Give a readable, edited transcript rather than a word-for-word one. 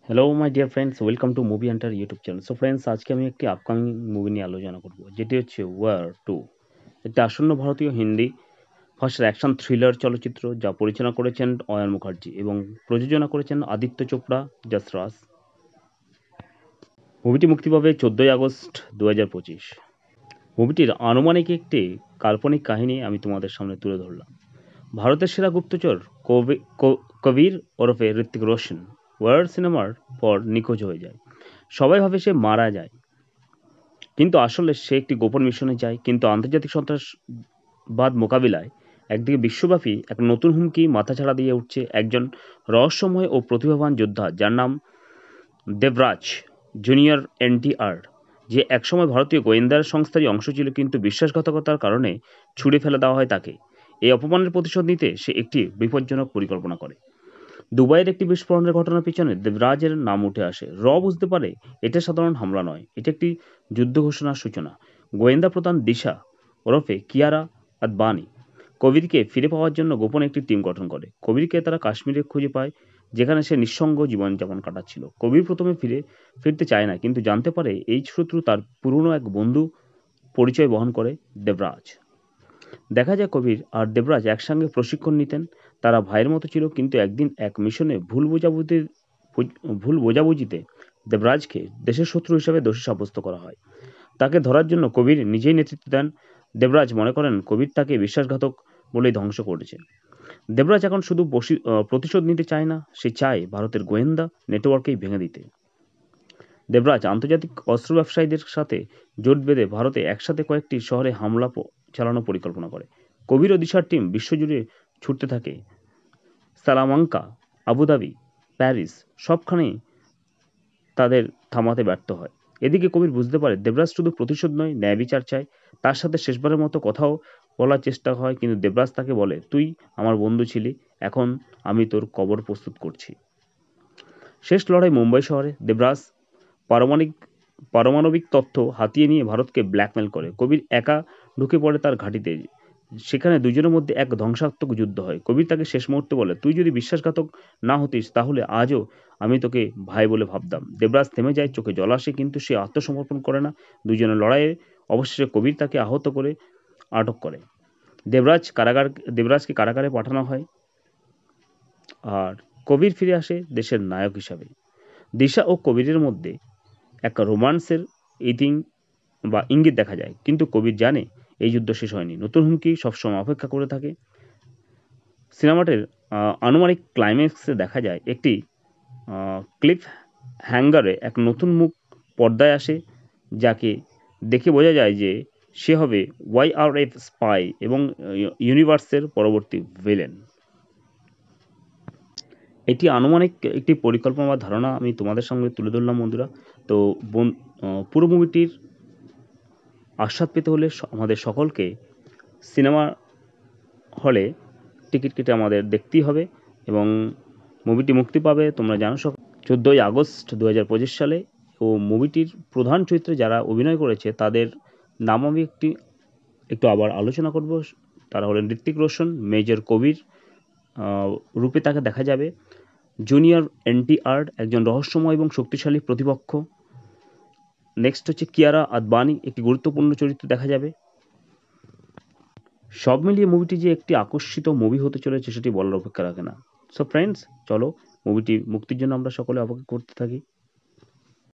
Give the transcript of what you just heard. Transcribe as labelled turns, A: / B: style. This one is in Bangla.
A: Hello my dear friends, welcome to movie Hunter YouTube channel. So friends, আজকে আমি একটি আপকামিং মুভি নিয়ে আলোচনা করব, যেটি হচ্ছে ওয়ার 2। একটি আসন্ন ভারতীয় হিন্দি ভাষার অ্যাকশন থ্রিলার চলচ্চিত্র, যা পরিচালনা করেছেন অয়ন মুখার্জি এবং প্রযোজনা করেছেন আদিত্য চোপড়া যশরাজ। মুভিটি মুক্তি পাবে 14ই আগস্ট 2025। মুভিটির আনুমানিক একটি কাল্পনিক কাহিনী আমি তোমাদের সামনে তুলে ধরলাম। ভারতের সেরা গুপ্তচর কবির ওরফে ঋত্বিক রোশন ওয়ার সিনেমার পর নিখোঁজ হয়ে যায়। সবাই ভাবে সে মারা যায়, কিন্তু আসলে সে একটি গোপন মিশনে যায়। কিন্তু আন্তর্জাতিক সন্ত্রাসবাদ মোকাবিলায় একদিকে বিশ্বব্যাপী এক নতুন হুমকি মাথাছাড়া দিয়ে উঠছে, একজন রহস্যময় ও প্রতিভাবান যোদ্ধা যার নাম দেবরাজ জুনিয়র NTR, যে একসময় ভারতীয় গোয়েন্দা সংস্থারই অংশ ছিল, কিন্তু বিশ্বাসঘাতকতার কারণে ছুড়ে ফেলে দেওয়া হয় তাকে। এই অপমানের প্রতিশোধ নিতে সে একটি বিপজ্জনক পরিকল্পনা করে। দুবাইয়ের একটি বিস্ফোরণের ঘটনার পিছনে দেবরাজের নাম উঠে আসে। বুঝতে পারে এটা সাধারণ হামলা নয়, এটা একটি যুদ্ধ ঘোষণার সূচনা। গোয়েন্দা প্রধান দিশা ওরফে কিয়ারা আদবানি কবিরকে ফিরে পাওয়ার জন্য গোপন একটি টিম গঠন করে। কবিরকে তারা কাশ্মীরে খুঁজে পায়, যেখানে সে নিঃসঙ্গ জীবনযাপন কাটাচ্ছিল। কবির প্রথমে ফিরতে চায় না, কিন্তু জানতে পারে এই শত্রু তার পুরনো এক বন্ধু পরিচয় বহন করে, দেবরাজ। দেখা যায় কবির আর দেবরাজ একসঙ্গে প্রশিক্ষণ নিতেন। তারা ভাইয়ের মতো ছিল, কিন্তু একদিন এক মিশনে ভুল বোঝাবুঝিতে দেবরাজকে দেশের শত্রু হিসেবে দোষী সাব্যস্ত করা হয়। তাকে ধরার জন্য কবির নিজেই নেতৃত্ব দেন। দেবরাজ মনে করেন কবির তাকে বিশ্বাসঘাতক বলেই ধ্বংস করেছে। দেবরাজ এখন শুধু প্রতিশোধ নিতে চায় না, সে চায় ভারতের গোয়েন্দা নেটওয়ার্কেই ভেঙে দিতে। দেবরাজ আন্তর্জাতিক অস্ত্র ব্যবসায়ীদের সাথে জোট বেঁধে ভারতে একসাথে কয়েকটি শহরে হামলা চালানোর পরিকল্পনা করে। কবির ও দিশার টিম বিশ্বজুড়ে ছুটতে থাকে। সালামাঙ্কা, আবুধাবি, প্যারিস, সবখানেই তাদের থামাতে ব্যর্থ হয়। এদিকে কবির বুঝতে পারে দেবরাজ শুধু প্রতিশোধ নয়, ন্যায় বিচার চায়। তার সাথে শেষবারের মতো কথাও বলার চেষ্টা হয়, কিন্তু দেবরাজ তাকে বলে, তুই আমার বন্ধু ছিলি, এখন আমি তোর কবর প্রস্তুত করছি। শেষ লড়াই মুম্বাই শহরে। দেবরাজ পারমাণবিক পারমাণবিক তথ্য হাতিয়ে নিয়ে ভারতকে ব্ল্যাকমেল করে। কবির একা ঢুকে পড়ে তার ঘাঁটিতে। সেখানে দুজনের মধ্যে এক ধ্বংসাত্মক যুদ্ধ হয়। কবির তাকে শেষ মুহূর্তে বলে, তুই যদি বিশ্বাসঘাতক না হতিস তাহলে আজও আমি তোকে ভাই বলে ভাবতাম। দেবরাজ থেমে যায়, চোখে জল আসে, কিন্তু সে আত্মসমর্পণ করে না। দুজনের লড়াইয়ে অবশেষে কবির তাকে আটক করে। দেবরাজকে কারাগারে পাঠানো হয়, আর কবির ফিরে আসে দেশের নায়ক হিসাবে। দিশা ও কবিরের মধ্যে একটা রোমান্সের ইঙ্গিত দেখা যায়, কিন্তু কবির জানে এই যুদ্ধ শেষ হয়নি। নতুন হুমকি সবসময় অপেক্ষা করে থাকে। সিনেমাটির আনুমানিক ক্লাইম্যাক্সে দেখা যায় একটি ক্লিফ হ্যাঙ্গারে এক নতুন মুখ পর্দায় আসে, যাকে দেখে বোঝা যায় যে সে হবে YRF স্পাই এবং ইউনিভার্সের পরবর্তী ভিলেন। এটি আনুমানিক একটি পরিকল্পনা বা ধারণা আমি তোমাদের সঙ্গে তুলে ধরলাম বন্ধুরা। তো পুরো মুভিটির আস্বাদ পেতে হলে আমাদের সকলকে সিনেমা হলে টিকিট কেটে আমাদের দেখতেই হবে, এবং মুভিটি মুক্তি পাবে তোমরা জানো 14ই আগস্ট 2025 সালে। ও মুভিটির প্রধান চরিত্রে যারা অভিনয় করেছে তাদের নাম আমি একটু আবার আলোচনা করব। তারা হলেন ঋত্বিক রোশন, মেজর কবির রূপে তাকে দেখা যাবে। জুনিয়র NTR একজন রহস্যময় এবং শক্তিশালী প্রতিপক্ষ। নেক্সট হচ্ছে কিয়ারা আদবানি, একটি গুরুত্বপূর্ণ চরিত্র দেখা যাবে। সব মিলিয়ে মুভিটি যে একটি আকর্ষিত মুভি হতে চলেছে সেটি বলার অপেক্ষা রাখে না। সো ফ্রেন্ডস, চলো মুভিটি মুক্তির জন্য আমরা সকলে অপেক্ষা করতে থাকি।